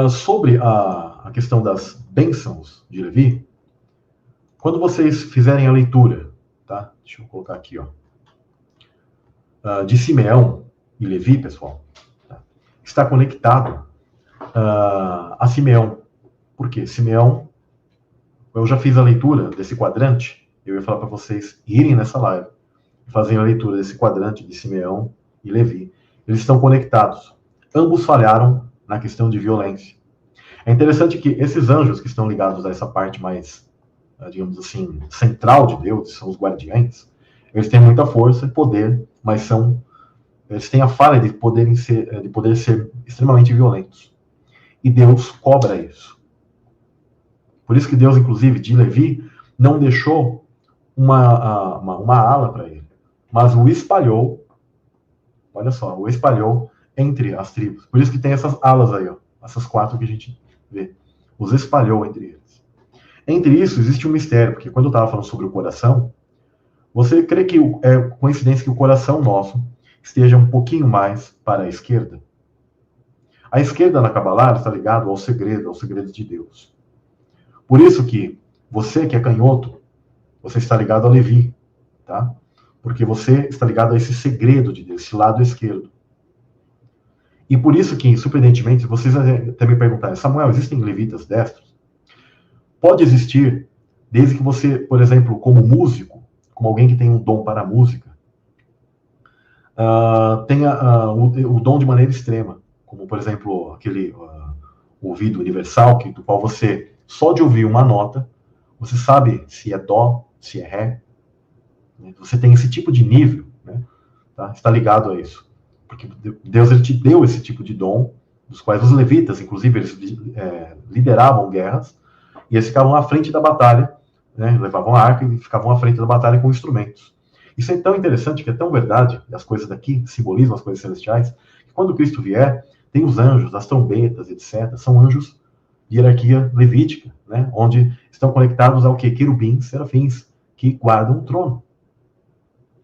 Sobre a questão das bênçãos de Levi, quando vocês fizerem a leitura, tá? Deixa eu colocar aqui, ó, de Simeão e Levi, pessoal, tá? Está conectado a Simeão. Por quê? Simeão, eu já fiz a leitura desse quadrante, eu ia falar para vocês irem nessa live, fazem a leitura desse quadrante de Simeão e Levi. Eles estão conectados. Ambos falharam na questão de violência. É interessante que esses anjos que estão ligados a essa parte mais, digamos assim, central de Deus, são os guardiães, eles têm muita força e poder, mas eles têm a falha de poder ser extremamente violentos. E Deus cobra isso. Por isso que Deus, inclusive, de Levi, não deixou uma ala para ele, mas o espalhou, olha só, o espalhou entre as tribos. Por isso que tem essas alas aí, ó, essas 4 que a gente vê. Os espalhou entre eles. Entre isso, existe um mistério, porque quando eu estava falando sobre o coração, você crê que é coincidência que o coração nosso esteja um pouquinho mais para a esquerda? A esquerda na Kabbalah está ligado ao segredo de Deus. Por isso que você que é canhoto, você está ligado a Levi, tá? Porque você está ligado a esse segredo de Deus, esse lado esquerdo. E por isso que, surpreendentemente, vocês até me perguntarem, Samuel, existem levitas destros? Pode existir, desde que você, por exemplo, como músico, como alguém que tem um dom para a música, tenha o dom de maneira extrema, como, por exemplo, aquele ouvido universal, do qual você, só de ouvir uma nota, você sabe se é dó, se é ré. Né? Você tem esse tipo de nível, né? Tá? Está ligado a isso. Porque Deus ele te deu esse tipo de dom, dos quais os levitas, inclusive, eles lideravam guerras, e eles ficavam à frente da batalha, né? Levavam a arca e ficavam à frente da batalha com instrumentos. Isso é tão interessante, que é tão verdade, e as coisas daqui simbolizam as coisas celestiais, que quando Cristo vier, tem os anjos, as trombetas, etc. São anjos de hierarquia levítica, né? Onde estão conectados ao que? Querubins, serafins, que guardam o trono.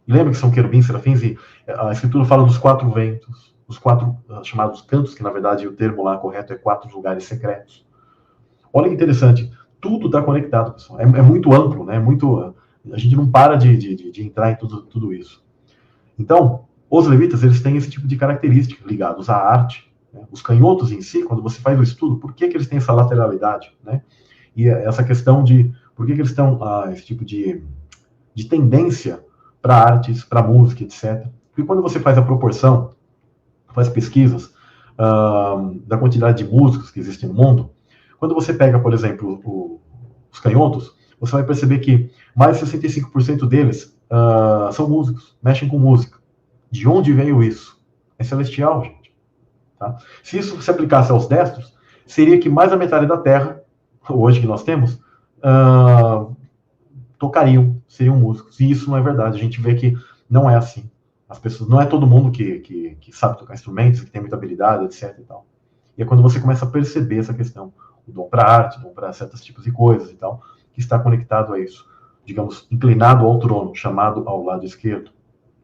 E lembra que são querubins, serafins, e a Escritura fala dos 4 ventos, os 4 chamados cantos, que na verdade o termo lá correto é 4 lugares secretos. Olha que interessante, tudo está conectado, pessoal. É muito amplo, né? A gente não para de entrar em tudo isso. Então, os levitas, eles têm esse tipo de característica ligados à arte. Né? Os canhotos em si, quando você faz o estudo, por que eles têm essa lateralidade? Né? E essa questão de por que eles têm esse tipo de tendência para artes, para música, etc. Porque quando você faz a proporção, faz pesquisas da quantidade de músicos que existem no mundo, quando você pega, por exemplo, os canhotos, você vai perceber que mais de 65% deles são músicos, mexem com música. De onde veio isso? É celestial, gente. Tá? Se isso se aplicasse aos destros, seria que mais da metade da Terra, hoje que nós temos, tocariam, seriam músicos. E isso não é verdade. A gente vê que não é assim. As pessoas, não é todo mundo que sabe tocar instrumentos, que tem muita habilidade, etc. E tal. E é quando você começa a perceber essa questão, o dom para arte, o dom para certos tipos de coisas e tal, que está conectado a isso. Digamos, inclinado ao trono, chamado ao lado esquerdo.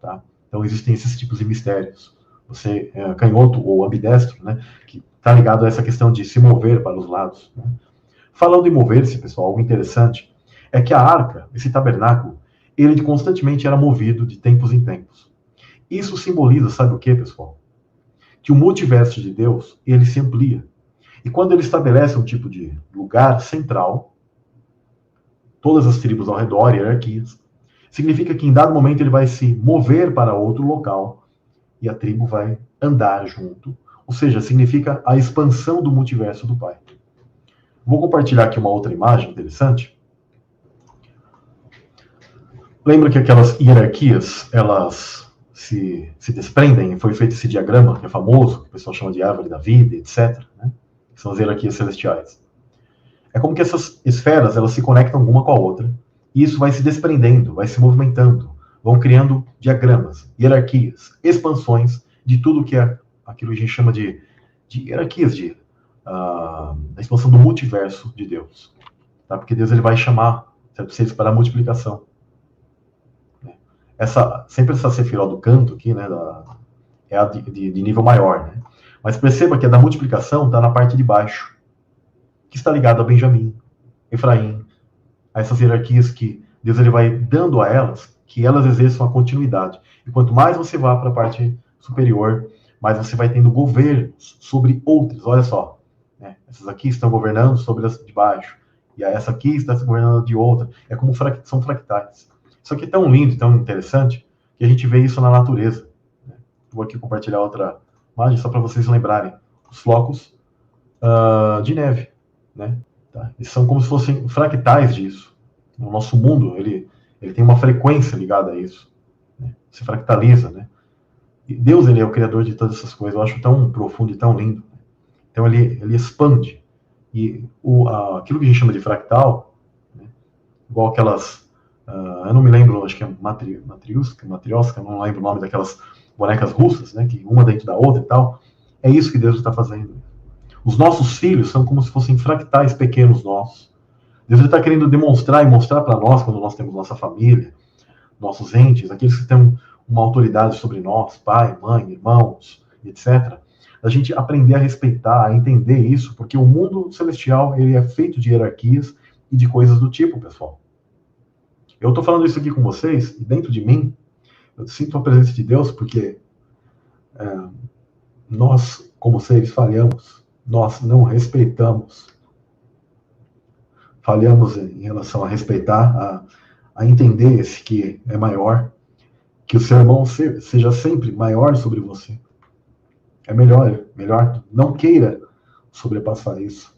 Tá? Então existem esses tipos de mistérios. Você é canhoto ou ambidestro, né, que está ligado a essa questão de se mover para os lados. Né? Falando em mover-se, pessoal, algo interessante é que a arca, esse tabernáculo, ele constantemente era movido de tempos em tempos. Isso simboliza, sabe o que, pessoal? Que o multiverso de Deus, ele se amplia. E quando ele estabelece um tipo de lugar central, todas as tribos ao redor, hierarquias, significa que em dado momento ele vai se mover para outro local e a tribo vai andar junto. Ou seja, significa a expansão do multiverso do Pai. Vou compartilhar aqui uma outra imagem interessante. Lembra que aquelas hierarquias, elas se desprendem? Foi feito esse diagrama, que é famoso, que o pessoal chama de árvore da vida, etc. Né? Que são as hierarquias celestiais. É como que essas esferas, elas se conectam uma com a outra, e isso vai se desprendendo, vai se movimentando, vão criando diagramas, hierarquias, expansões de tudo que é aquilo que a gente chama de hierarquias, da expansão do multiverso de Deus. Tá? Porque Deus ele vai chamar certos seres para a multiplicação. Sempre essa sefiró do canto aqui, né, é a de nível maior. Né? Mas perceba que a da multiplicação está na parte de baixo, que está ligado a Benjamim, Efraim, a essas hierarquias que Deus ele vai dando a elas, que elas exerçam a continuidade. E quanto mais você vá para a parte superior, mais você vai tendo governos sobre outros. Olha só, né? Essas aqui estão governando sobre as de baixo, e essa aqui está governando de outra. É como são fractais. Isso aqui é tão lindo, tão interessante, que a gente vê isso na natureza. Vou aqui compartilhar outra imagem, só para vocês lembrarem. Os flocos de neve, né? Tá? Eles são como se fossem fractais disso. O nosso mundo, ele tem uma frequência ligada a isso. Né? Se fractaliza, né? E Deus, ele é o criador de todas essas coisas. Eu acho tão profundo e tão lindo. Então, ele expande. E aquilo que a gente chama de fractal, né? Igual aquelas... eu não me lembro, acho que é Matrioska, não lembro o nome daquelas bonecas russas, né? Que uma dentro da outra e tal. É isso que Deus está fazendo. Os nossos filhos são como se fossem fractais pequenos nossos. Deus está querendo demonstrar e mostrar para nós, quando nós temos nossa família, nossos entes, aqueles que têm uma autoridade sobre nós, pai, mãe, irmãos, etc., a gente aprender a respeitar, a entender isso, porque o mundo celestial ele é feito de hierarquias e de coisas do tipo, pessoal. Eu estou falando isso aqui com vocês, e dentro de mim, eu sinto a presença de Deus, porque nós, como seres, falhamos. Nós não respeitamos. Falhamos em relação a respeitar, a entender esse que é maior, que o seu irmão seja sempre maior sobre você. É melhor, não queira sobrepassar isso.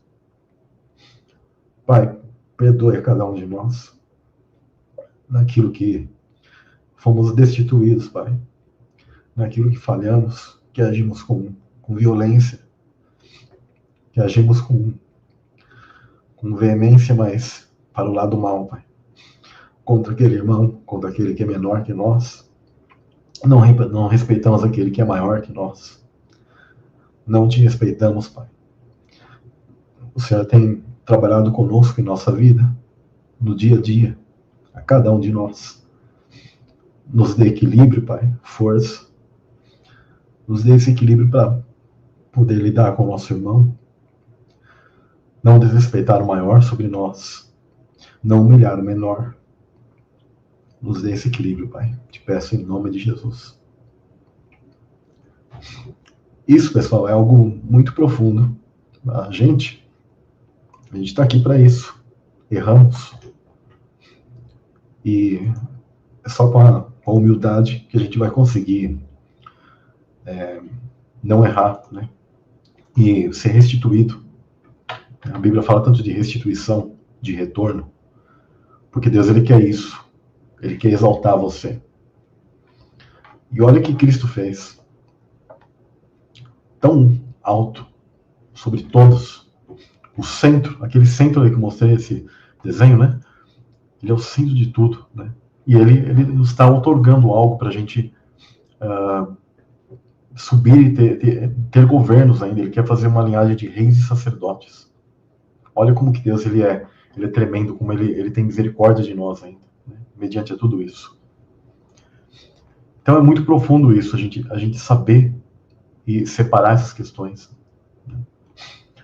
Pai, perdoe a cada um de nós naquilo que fomos destituídos, Pai, naquilo que falhamos, que agimos com violência, que agimos com veemência, mas para o lado mal, Pai. Contra aquele irmão, contra aquele que é menor que nós. Não respeitamos aquele que é maior que nós. Não te respeitamos, Pai. O Senhor tem trabalhado conosco em nossa vida, no dia a dia, a cada um de nós. Nos dê equilíbrio, Pai, força. Nos dê esse equilíbrio para poder lidar com o nosso irmão. Não desrespeitar o maior sobre nós. Não humilhar o menor. Nos dê esse equilíbrio, Pai. Te peço em nome de Jesus. Isso, pessoal, é algo muito profundo. A gente está aqui para isso. Erramos. E é só com a humildade que a gente vai conseguir não errar, né? E ser restituído. A Bíblia fala tanto de restituição, de retorno, porque Deus ele quer isso. Ele quer exaltar você. E olha o que Cristo fez. Tão alto sobre todos. O centro, aquele centro ali que eu mostrei, esse desenho, né? Ele é o centro de tudo, né? E ele nos está outorgando algo para a gente subir e ter governos ainda. Ele quer fazer uma linhagem de reis e sacerdotes. Olha como que Deus ele é tremendo, como ele tem misericórdia de nós ainda, né? Mediante a tudo isso. Então é muito profundo isso, a gente saber e separar essas questões.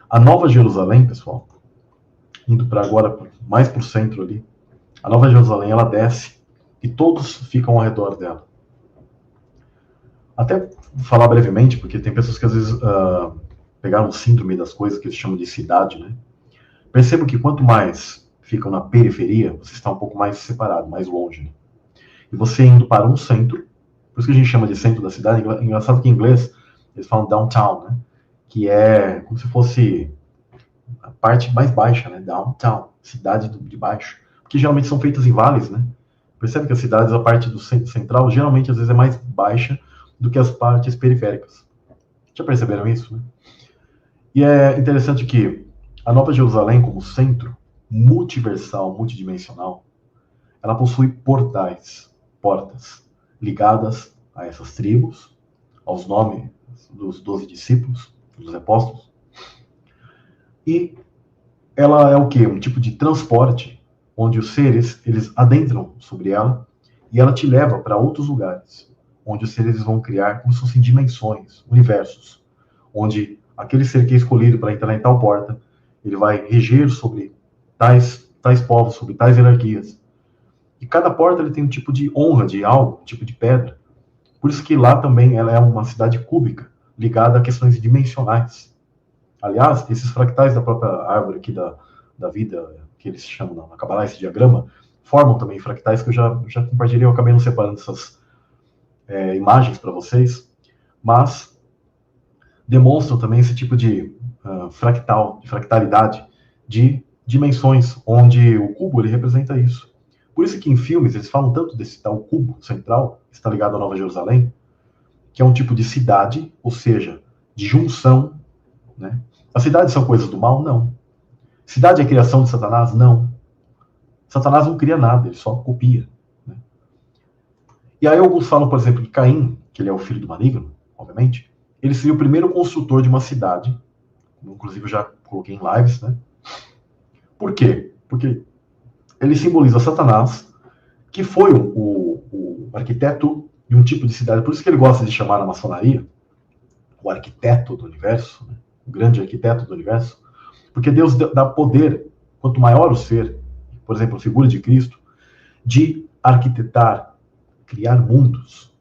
A Nova Jerusalém, pessoal, indo para agora mais para o centro ali, a Nova Jerusalém ela desce e todos ficam ao redor dela. Até falar brevemente, porque tem pessoas que às vezes pegaram o síndrome das coisas que eles chamam de cidade, né? Percebo que quanto mais ficam na periferia, você está um pouco mais separado, mais longe, né? E você indo para um centro, por isso que a gente chama de centro da cidade, engraçado que em inglês eles falam downtown, né? Que é como se fosse a parte mais baixa, né? Downtown, cidade de baixo. Porque geralmente são feitas em vales, né? Percebe que as cidades, a parte do centro central, geralmente às vezes é mais baixa do que as partes periféricas. Já perceberam isso, né? E é interessante que a Nova Jerusalém, como centro multiversal, multidimensional, ela possui portas, ligadas a essas tribos, aos nomes dos 12 discípulos, dos apóstolos. E ela é o quê? Um tipo de transporte, onde os seres, eles adentram sobre ela, e ela te leva para outros lugares, onde os seres vão criar como se fossem dimensões, universos, onde aquele ser que é escolhido para entrar em tal porta, ele vai reger sobre tais povos, sobre tais hierarquias. E cada porta ele tem um tipo de honra, de algo, um tipo de pedra. Por isso que lá também ela é uma cidade cúbica, ligada a questões dimensionais. Aliás, esses fractais da própria árvore aqui da vida, que eles chamam na Kabbalah, esse diagrama, formam também fractais que eu já compartilhei, eu acabei não separando essas imagens para vocês, mas demonstram também esse tipo de fractal, de fractalidade, de dimensões, onde o cubo ele representa isso. Por isso que em filmes eles falam tanto desse tal cubo central, que está ligado à Nova Jerusalém, que é um tipo de cidade, ou seja, de junção, né? As cidades são coisas do mal? Não. Cidade é criação de Satanás? Não. Satanás não cria nada, ele só copia. Né? E aí alguns falam, por exemplo, que Caim, que ele é o filho do maligno, obviamente, ele seria o primeiro construtor de uma cidade, inclusive eu já coloquei em lives, né? Por quê? Porque ele simboliza Satanás, que foi o arquiteto de um tipo de cidade. Por isso que ele gosta de chamar a maçonaria o arquiteto do universo, né? O grande arquiteto do universo, porque Deus dá poder, quanto maior o ser, por exemplo, a figura de Cristo, de arquitetar, criar mundos.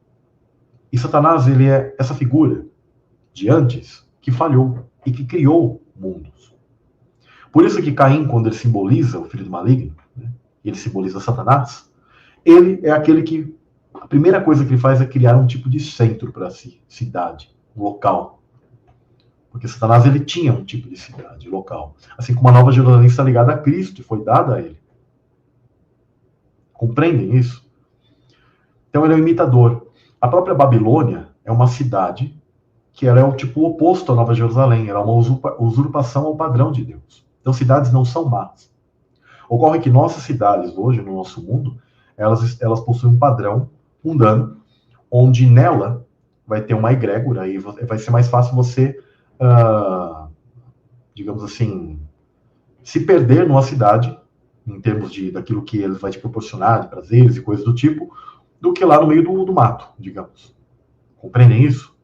E Satanás, ele é essa figura de antes que falhou e que criou mundos. Por isso que Caim, quando ele simboliza o filho do maligno, né, ele simboliza Satanás, ele é aquele que, a primeira coisa que ele faz é criar um tipo de centro para si, cidade, um local. Porque Satanás, ele tinha um tipo de cidade, local. Assim como a Nova Jerusalém está ligada a Cristo e foi dada a ele. Compreendem isso? Então ele é um imitador. A própria Babilônia é uma cidade que ela é o tipo oposto à Nova Jerusalém. Ela é uma usurpação ao padrão de Deus. Então cidades não são más. Ocorre que nossas cidades hoje, no nosso mundo, elas possuem um padrão mundano, onde nela vai ter uma egrégora e vai ser mais fácil você, digamos assim, se perder numa cidade, em termos daquilo que ele vai te proporcionar, de prazeres e coisas do tipo, do que lá no meio do mato, digamos. Compreendem isso?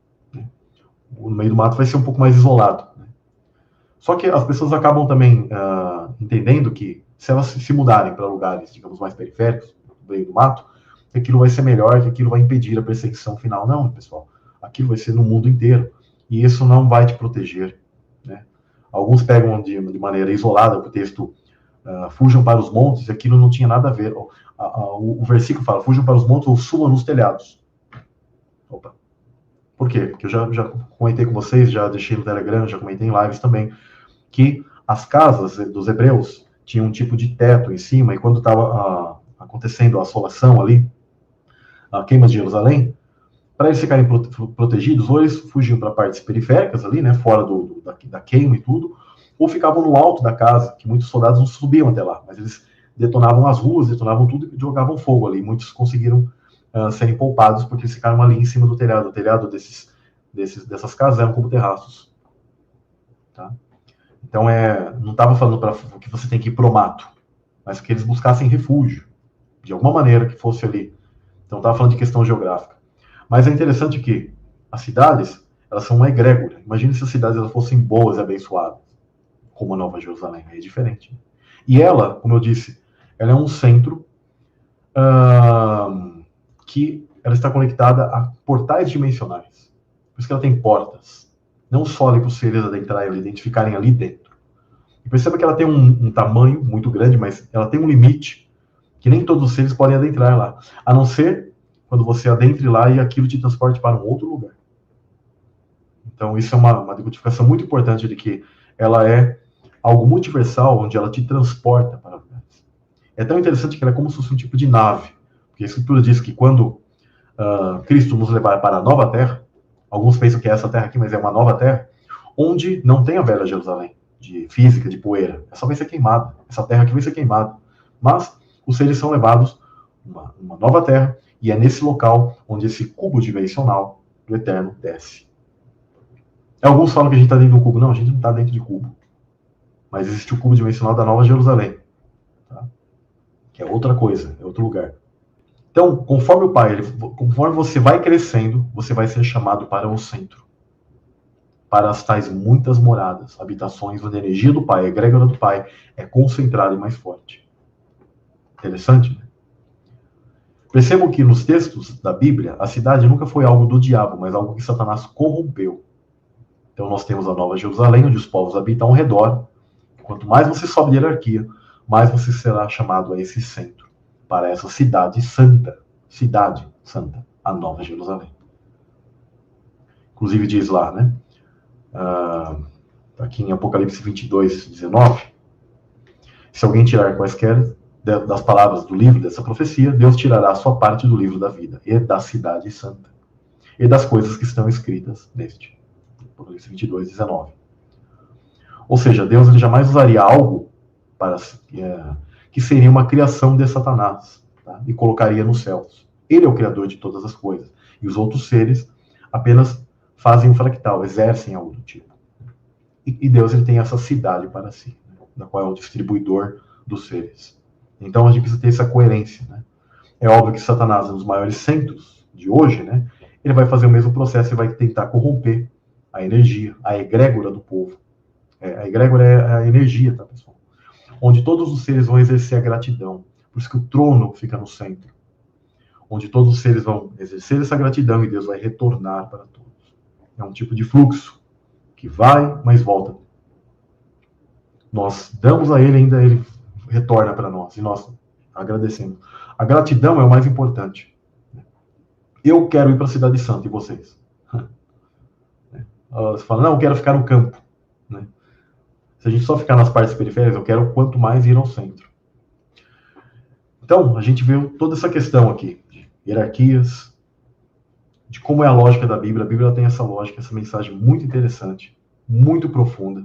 No meio do mato vai ser um pouco mais isolado. Né? Só que as pessoas acabam também entendendo que se elas se mudarem para lugares, digamos, mais periféricos, no meio do mato, que aquilo vai ser melhor, que aquilo vai impedir a perseguição final. Não, pessoal. Aquilo vai ser no mundo inteiro. E isso não vai te proteger. Né? Alguns pegam de maneira isolada o texto fujam para os montes, e aquilo não tinha nada a ver. O versículo fala, fujam para os montes ou subam nos telhados. Opa. Por quê? Porque eu já comentei com vocês, já deixei no Telegram, já comentei em lives também, que as casas dos hebreus tinham um tipo de teto em cima, e quando estava acontecendo a assolação ali, a queima de Jerusalém, para eles ficarem protegidos, ou eles fugiam para partes periféricas ali, né, fora da queima e tudo, ou ficavam no alto da casa, que muitos soldados não subiam até lá, mas eles detonavam as ruas, detonavam tudo e jogavam fogo ali. Muitos conseguiram serem poupados porque eles ficaram ali em cima do telhado. O telhado dessas casas eram como terraços. Tá? Então, não estava falando para que você tem que ir pro mato, mas que eles buscassem refúgio, de alguma maneira que fosse ali. Então, estava falando de questão geográfica. Mas é interessante que as cidades, elas são uma egrégora. Imagine se as cidades elas fossem boas e abençoadas, como a Nova Jerusalém. É diferente. E ela, como eu disse, ela é um centro que ela está conectada a portais dimensionais. Por isso que ela tem portas. Não só ali para os seres adentrarem, identificarem ali dentro. E perceba que ela tem um tamanho muito grande, mas ela tem um limite que nem todos os seres podem adentrar lá. A não ser quando você adentre lá e aquilo te transporte para um outro lugar. Então, isso é uma decodificação muito importante de que ela é algo multiversal, onde ela te transporta para lugares. É tão interessante que ela é como se fosse um tipo de nave. Porque a Escritura diz que quando Cristo nos levar para a nova terra, alguns pensam que é essa terra aqui, mas é uma nova terra, onde não tem a velha Jerusalém, de física, de poeira. Essa vai ser queimada. Essa terra aqui vai ser queimada. Mas os seres são levados a uma nova terra, e é nesse local onde esse cubo dimensional do Eterno desce. Alguns falam que a gente está dentro de um cubo. Não, a gente não está dentro de cubo. Mas existe o cubo dimensional da Nova Jerusalém. Tá? Que é outra coisa, é outro lugar. Então, conforme o Pai, conforme você vai crescendo, você vai ser chamado para o centro. para as tais muitas moradas, habitações onde a energia do Pai, a egrégora do Pai, é concentrada e mais forte. Interessante, né? Percebam que nos textos da Bíblia, a cidade nunca foi algo do diabo, mas algo que Satanás corrompeu. Então nós temos a Nova Jerusalém, onde os povos habitam ao redor. Quanto mais você sobe de hierarquia, mais você será chamado a esse centro, para essa cidade santa, a Nova Jerusalém. Inclusive diz lá, né? Aqui em Apocalipse 22, 19, se alguém tirar quaisquer das palavras do livro dessa profecia, Deus tirará a sua parte do livro da vida, e da cidade santa, e das coisas que estão escritas neste. Apocalipse 22, 19. Ou seja, Deus ele jamais usaria algo para que seria uma criação de Satanás, tá? E colocaria nos céus. Ele é o criador de todas as coisas. E os outros seres apenas fazem um fractal, exercem algo do tipo. E Deus ele tem essa cidade para si, né? Da qual é o distribuidor dos seres. Então a gente precisa ter essa coerência, né? É óbvio que Satanás, nos maiores centros de hoje, né, ele vai fazer o mesmo processo e vai tentar corromper a energia, a egrégora do povo. A egrégora é a energia, tá, pessoal? Onde todos os seres vão exercer a gratidão. Por isso que o trono fica no centro. Onde todos os seres vão exercer essa gratidão e Deus vai retornar para todos. É um tipo de fluxo que vai, mas volta. Nós damos a ele, ainda ele retorna para nós. E nós agradecemos. A gratidão é o mais importante. Eu quero ir para a Cidade Santa, e vocês? Você fala, não, eu quero ficar no campo. Né? Se a gente só ficar nas partes periféricas, eu quero quanto mais ir ao centro. Então, a gente viu toda essa questão aqui, de hierarquias, de como é a lógica da Bíblia. A Bíblia tem essa lógica, essa mensagem muito interessante, muito profunda.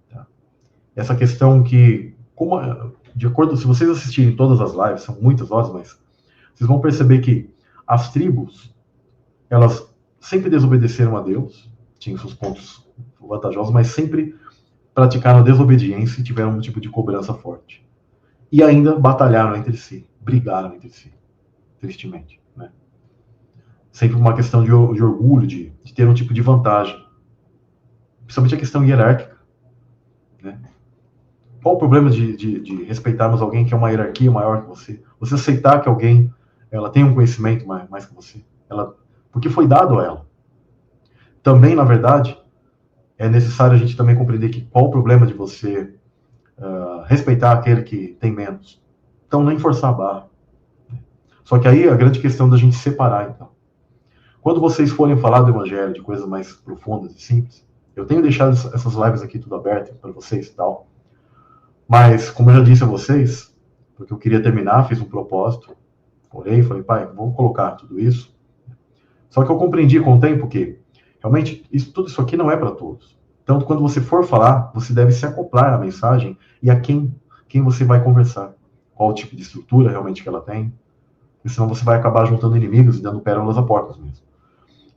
Tá? Essa questão que, de acordo, se vocês assistirem todas as lives, são muitas horas, mas vocês vão perceber que as tribos, elas sempre desobedeceram a Deus, tinham seus pontos vantajosos, mas sempre praticaram a desobediência e tiveram um tipo de cobrança forte. E ainda batalharam entre si, brigaram entre si, tristemente. Né? Sempre uma questão de orgulho, de ter um tipo de vantagem. Principalmente a questão hierárquica. Né? Qual o problema de respeitarmos alguém que é uma hierarquia maior que você? Você aceitar que alguém ela tem um conhecimento mais que você? Porque foi dado a ela. Também, na verdade, é necessário a gente também compreender que qual o problema de você respeitar aquele que tem menos. Então, nem forçar a barra. Só que aí a grande questão da gente separar, então. Quando vocês forem falar do Evangelho, de coisas mais profundas e simples, eu tenho deixado essas lives aqui tudo aberto para vocês e tal. Mas, como eu já disse a vocês, porque eu queria terminar, fiz um propósito, orei, falei, pai, vamos colocar tudo isso. Só que eu compreendi com o tempo que, realmente, tudo isso aqui não é para todos. Então, quando você for falar, você deve se acoplar à mensagem e a quem você vai conversar. Qual o tipo de estrutura realmente que ela tem. Porque senão você vai acabar juntando inimigos e dando pérolas a porcos mesmo.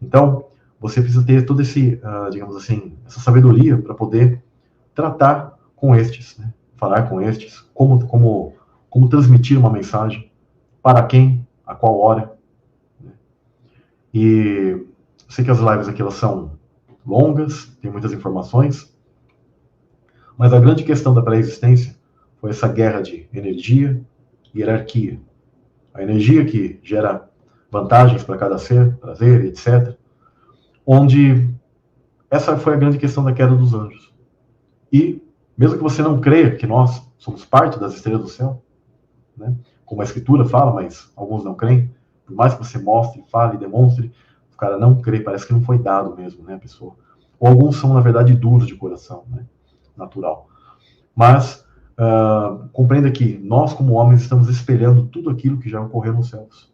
Então, você precisa ter todo esse, digamos assim, essa sabedoria para poder tratar com estes, né? Falar com estes, como transmitir uma mensagem, para quem, a qual hora. Né? E eu sei que as lives aqui elas são longas, tem muitas informações, mas a grande questão da pré-existência foi essa guerra de energia e hierarquia. A energia que gera vantagens para cada ser, prazer, etc. Onde essa foi a grande questão da queda dos anjos. E, mesmo que você não creia que nós somos parte das estrelas do céu, né? Como a Escritura fala, mas alguns não creem, por mais que você mostre, fale, demonstre, o cara não crê, parece que não foi dado mesmo, né, a pessoa. Ou alguns são, na verdade, duros de coração, né, natural. Mas, compreenda que nós, como homens, estamos espelhando tudo aquilo que já ocorreu nos céus.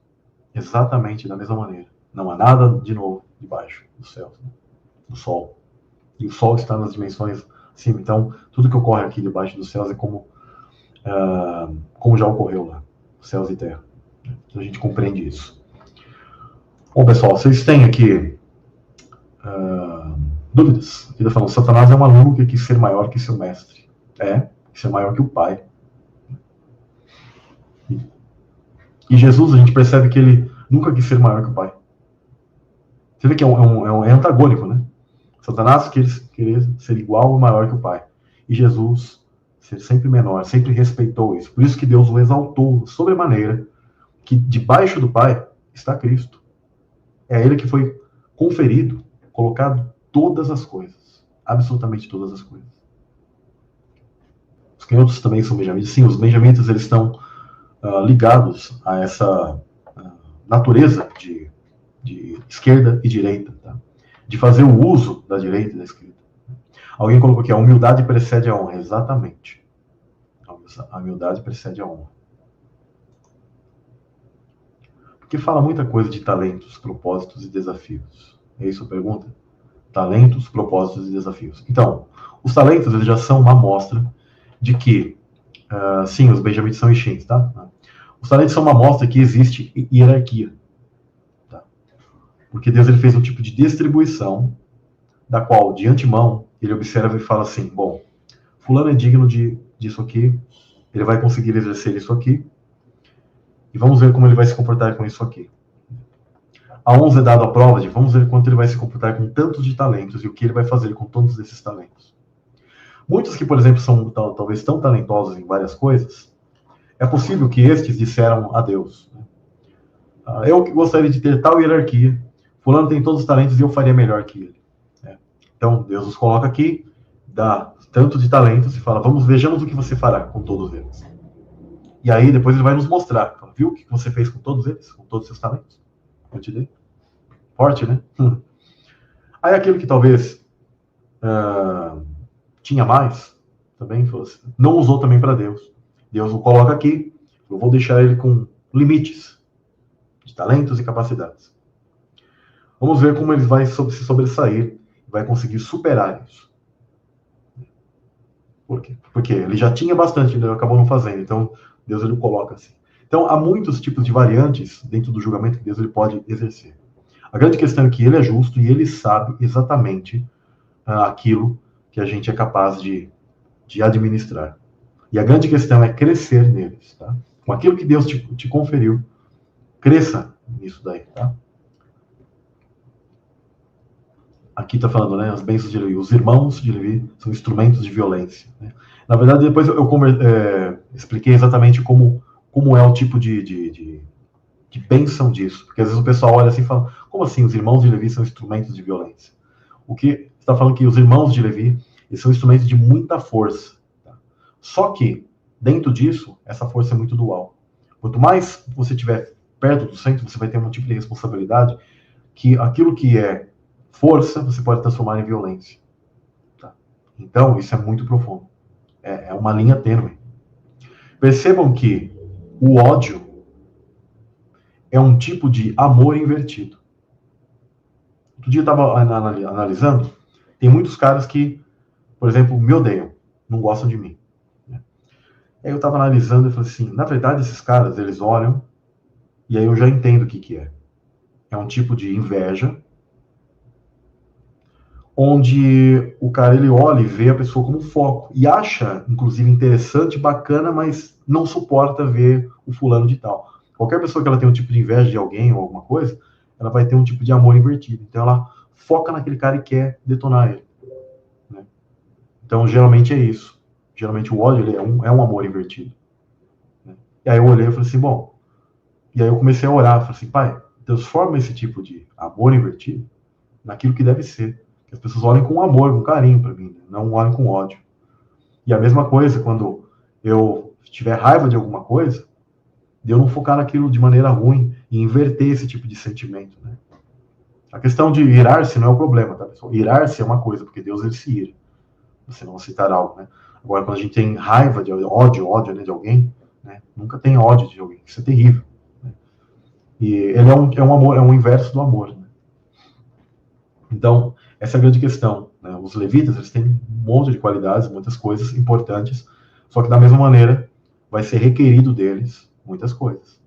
Exatamente da mesma maneira. Não há nada de novo debaixo dos céus, né? Do sol. E o sol está nas dimensões acima. Então, tudo que ocorre aqui debaixo dos céus é como já ocorreu lá. Céus e terra. Então, a gente compreende isso. Bom, pessoal, vocês têm aqui dúvidas? Aqui está falando, Satanás é um aluno que quis ser maior que seu mestre. Quis ser maior que o pai. E Jesus, a gente percebe que ele nunca quis ser maior que o pai. Você vê que é antagônico, né? Satanás queria ser igual ou maior que o Pai. E Jesus ser sempre menor, sempre respeitou isso. Por isso que Deus o exaltou sobremaneira, que debaixo do Pai está Cristo. É a ele que foi conferido, colocado todas as coisas. Absolutamente todas as coisas. Os canhotos também são benjamitas. Sim, os benjamitas eles estão ligados a essa natureza de esquerda e direita, tá? De fazer o uso da direita e da esquerda. Alguém colocou aqui, a humildade precede a honra. Exatamente. A humildade precede a honra. Porque fala muita coisa de talentos, propósitos e desafios. É isso a pergunta? Talentos, propósitos e desafios. Então, os talentos eles já são uma amostra de que, sim, os benjamitas são Ixins, tá? Os talentos são uma amostra que existe hierarquia. Tá? Porque Deus ele fez um tipo de distribuição da qual, de antemão, ele observa e fala assim, bom, fulano é digno disso aqui, ele vai conseguir exercer isso aqui, e vamos ver como ele vai se comportar com isso aqui. A uns é dado a prova de, vamos ver quanto ele vai se comportar com tantos de talentos, e o que ele vai fazer com todos esses talentos. Muitos que, por exemplo, são talvez tão talentosos em várias coisas, é possível que estes disseram a Deus, eu que gostaria de ter tal hierarquia, fulano tem todos os talentos e eu faria melhor que ele. Então, Deus os coloca aqui, dá tanto de talentos e fala, vejamos o que você fará com todos eles. E aí, depois ele vai nos mostrar. Viu o que você fez com todos eles? Com todos os seus talentos? Eu te dei. Forte, né? Aí aquele que talvez tinha mais, também não usou também para Deus. Deus o coloca aqui, eu vou deixar ele com limites de talentos e capacidades. Vamos ver como ele vai se sobressair, vai conseguir superar isso. Por quê? Porque ele já tinha bastante, ele acabou não fazendo. Então, Deus ele coloca assim. Então, há muitos tipos de variantes dentro do julgamento que Deus ele pode exercer. A grande questão é que ele é justo e ele sabe exatamente aquilo que a gente é capaz de administrar. E a grande questão é crescer neles, tá? Com aquilo que Deus te conferiu, cresça nisso daí, tá? Aqui está falando, né, as bênçãos de Levi. Os irmãos de Levi são instrumentos de violência. Né? Na verdade, depois eu expliquei exatamente como é o tipo de bênção disso. Porque às vezes o pessoal olha assim e fala, como assim os irmãos de Levi são instrumentos de violência? O que está falando que os irmãos de Levi eles são instrumentos de muita força. Tá? Só que, dentro disso, essa força é muito dual. Quanto mais você estiver perto do centro, você vai ter um tipo de responsabilidade que aquilo que é força, você pode transformar em violência. Tá? Então, isso é muito profundo. É uma linha tênue. Percebam que o ódio é um tipo de amor invertido. Outro dia eu estava analisando, tem muitos caras que, por exemplo, me odeiam, não gostam de mim. Né? Aí eu estava analisando e falei assim, na verdade, esses caras, eles olham, e aí eu já entendo o que é. É um tipo de inveja, onde o cara ele olha e vê a pessoa como foco e acha, inclusive, interessante, bacana, mas não suporta ver o fulano de tal. Qualquer pessoa que ela tem um tipo de inveja de alguém ou alguma coisa, ela vai ter um tipo de amor invertido. Então ela foca naquele cara e quer detonar ele. Né? Então geralmente é isso. Geralmente o ódio ele é um amor invertido. Né? E aí eu olhei e falei assim, bom. E aí eu comecei a orar, falei assim, pai, transforma esse tipo de amor invertido naquilo que deve ser. As pessoas olhem com amor, com carinho para mim, né? Não olhem com ódio. E a mesma coisa, quando eu tiver raiva de alguma coisa, de eu não focar naquilo de maneira ruim e inverter esse tipo de sentimento, né? A questão de irar-se não é o problema, tá, pessoal? Irar-se é uma coisa, porque Deus ele se ira. Você não citar algo, né? Agora, quando a gente tem raiva de ódio, né, de alguém, né? Nunca tem ódio de alguém. Isso é terrível. Né? E ele é um amor, é um inverso do amor, né? Então, essa é a grande questão. Né? Os levitas, eles têm um monte de qualidades, muitas coisas importantes, só que da mesma maneira vai ser requerido deles muitas coisas.